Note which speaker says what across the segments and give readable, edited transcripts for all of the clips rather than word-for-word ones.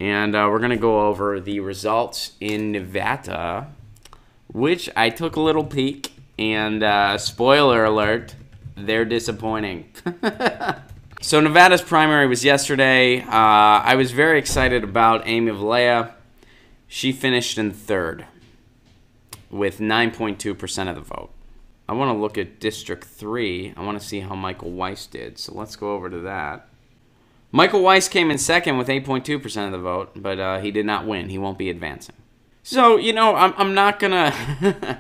Speaker 1: And we're going to go over the results in Nevada, which I took a little peek. And spoiler alert, they're disappointing. So Nevada's primary was yesterday. I was very excited about Amy Valea. She finished in third with 9.2% of the vote. I want to look at District 3. I want to see how Michael Weiss did. So let's go over to that. Michael Weiss came in second with 8.2% of the vote, but he did not win. He won't be advancing. So, you know, I'm not going to...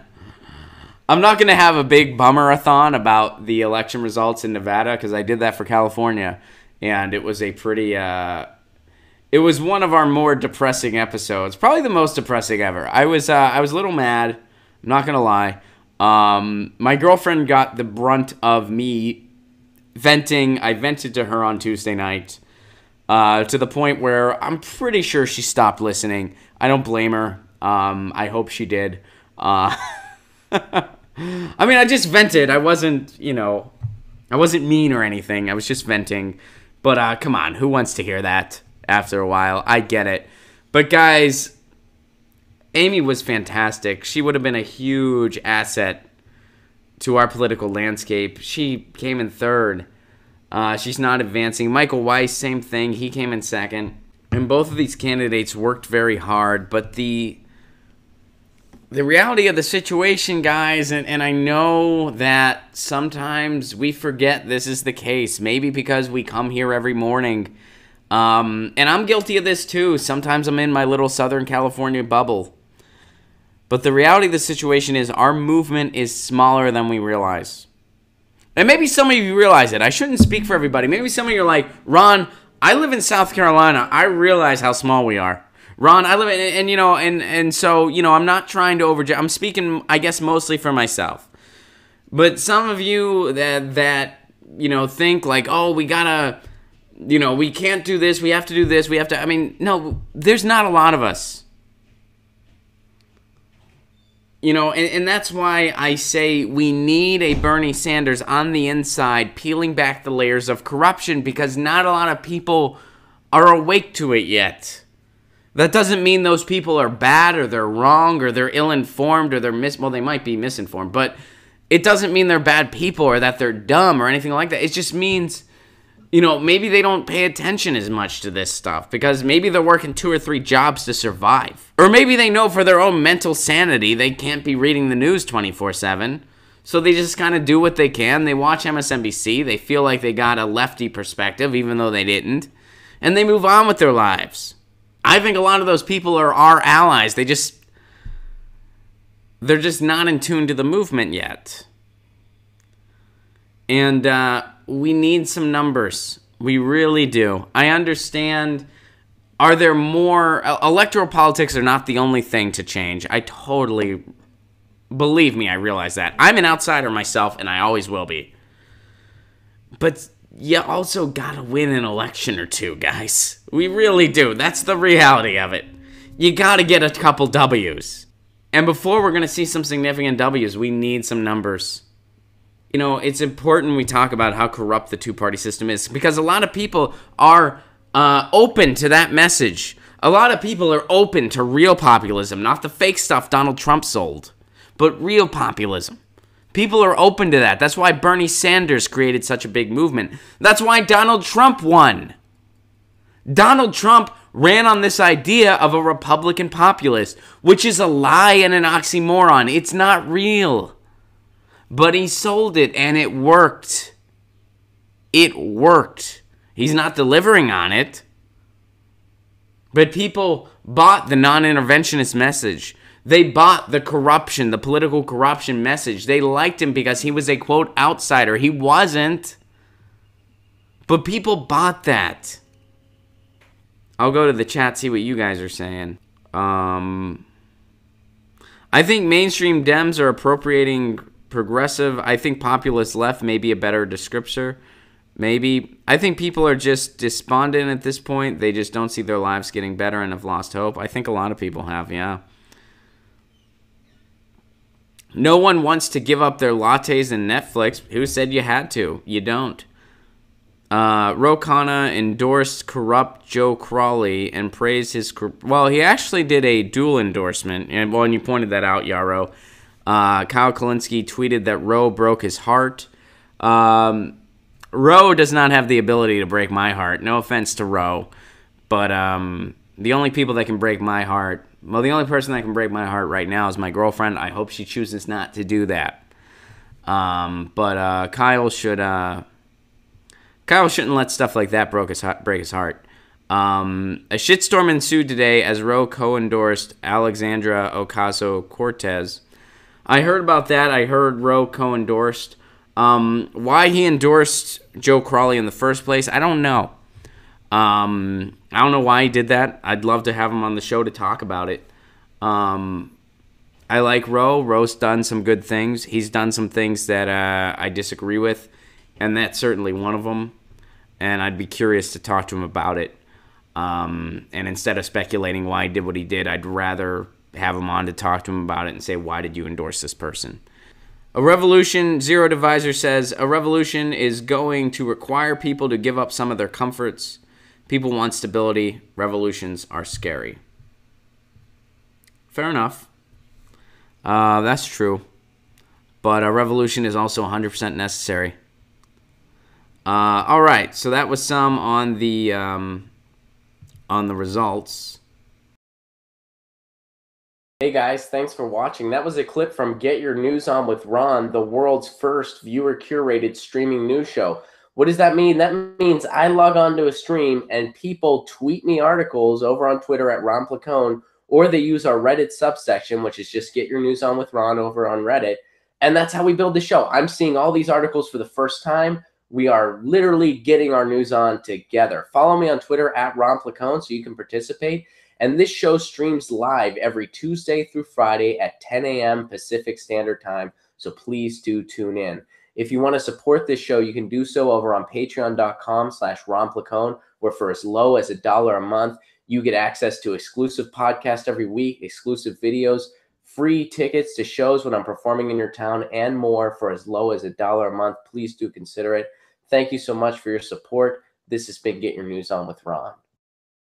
Speaker 1: I'm not going to have a big bummer-a-thon about the election results in Nevada because I did that for California, and it was a pretty... it was one of our more depressing episodes. Probably the most depressing ever. I was a little mad. I'm not going to lie. My girlfriend got the brunt of me venting. I vented to her on Tuesday night to the point where I'm pretty sure she stopped listening. I don't blame her. I hope she did. I mean, I just vented. I wasn't, you know, I wasn't mean or anything. I was just venting. But come on, who wants to hear that after a while? I get it. But guys, Amy was fantastic. She would have been a huge asset to our political landscape. She came in third. She's not advancing. Michael Weiss, same thing. He came in second. And both of these candidates worked very hard. But the reality of the situation, guys, and I know that sometimes we forget this is the case. Maybe because we come here every morning. And I'm guilty of this too. Sometimes I'm in my little Southern California bubble. But the reality of the situation is our movement is smaller than we realize. And maybe some of you realize it. I shouldn't speak for everybody. Maybe some of you are like, Ron, I live in South Carolina. I realize how small we are. Ron, I live in, and you know, and so, you know, I'm not trying to I'm speaking, I guess, mostly for myself. But some of you that you know, think like, oh, we gotta, you know, we can't do this, we have to do this, we have to, I mean, no, there's not a lot of us. You know, and that's why I say we need a Bernie Sanders on the inside, peeling back the layers of corruption, because not a lot of people are awake to it yet. That doesn't mean those people are bad or they're wrong or they're ill-informed or they're well, they might be misinformed, but it doesn't mean they're bad people or that they're dumb or anything like that. It just means, you know, maybe they don't pay attention as much to this stuff because maybe they're working 2 or 3 jobs to survive. Or maybe they know for their own mental sanity they can't be reading the news 24/7. So they just kind of do what they can. They watch MSNBC. They feel like they got a lefty perspective even though they didn't. And they move on with their lives. I think a lot of those people are our allies. They're just not in tune to the movement yet. And we need some numbers. We really do. I understand. Are there more? Electoral politics are not the only thing to change. I totally, believe me, I realize that. I'm an outsider myself, and I always will be. But you also gotta win an election or two, guys. We really do. That's the reality of it. You gotta get a couple W's. And before we're gonna see some significant W's, we need some numbers. You know, it's important we talk about how corrupt the two-party system is because a lot of people are open to that message. A lot of people are open to real populism, not the fake stuff Donald Trump sold, but real populism. People are open to that. That's why Bernie Sanders created such a big movement. That's why Donald Trump won. Donald Trump ran on this idea of a Republican populist, which is a lie and an oxymoron. It's not real. But he sold it, and it worked. It worked. He's not delivering on it. But people bought the non-interventionist message. They bought the corruption, the political corruption message. They liked him because he was a, quote, outsider. He wasn't. But people bought that. I'll go to the chat, see what you guys are saying. I think mainstream Dems are appropriating progressive. I think populist left may be a better descriptor. Maybe. I think people are just despondent at this point. They just don't see their lives getting better and have lost hope. I think a lot of people have, yeah. No one wants to give up their lattes and Netflix. Who said you had to? You don't. Ro Khanna endorsed corrupt Joe Crawley and praised his... Well, he actually did a dual endorsement, and you pointed that out, Yarrow. Kyle Kalinske tweeted that Ro broke his heart. Ro does not have the ability to break my heart. No offense to Ro, but the only people that can break my heart... Well, the only person that can break my heart right now is my girlfriend. I hope she chooses not to do that. But Kyle shouldn't let stuff like that break his heart. A shitstorm ensued today as Ro co-endorsed Alexandra Ocasio-Cortez. I heard about that. I heard Ro co-endorsed. Why he endorsed Joe Crawley in the first place, I don't know. I don't know why he did that. I'd love to have him on the show to talk about it. I like Ro. Ro's done some good things. He's done some things that I disagree with, and that's certainly one of them. And I'd be curious to talk to him about it. And instead of speculating why he did what he did, I'd rather have him on to talk to him about it and say, why did you endorse this person? A revolution, Zero Divisor says, a revolution is going to require people to give up some of their comforts. People want stability. Revolutions are scary. Fair enough. That's true. But a revolution is also 100% necessary. All right, so that was some on the results. Hey guys, thanks for watching. That was a clip from Get Your News On with Ron, the world's first viewer-curated streaming news show. What does that mean? That means I log on to a stream and people tweet me articles over on Twitter at Ron Placone, or they use our Reddit subsection, which is just Get Your News On with Ron over on Reddit. And that's how we build the show. I'm seeing all these articles for the first time. We are literally getting our news on together. Follow me on Twitter at Ron Placone so you can participate. And this show streams live every Tuesday through Friday at 10 a.m. Pacific Standard Time. So please do tune in. If you want to support this show, you can do so over on patreon.com/Ron Placone, where for as low as $1 a month, you get access to exclusive podcasts every week, exclusive videos, free tickets to shows when I'm performing in your town, and more for as low as $1 a month. Please do consider it. Thank you so much for your support. This has been Get Your News On with Ron.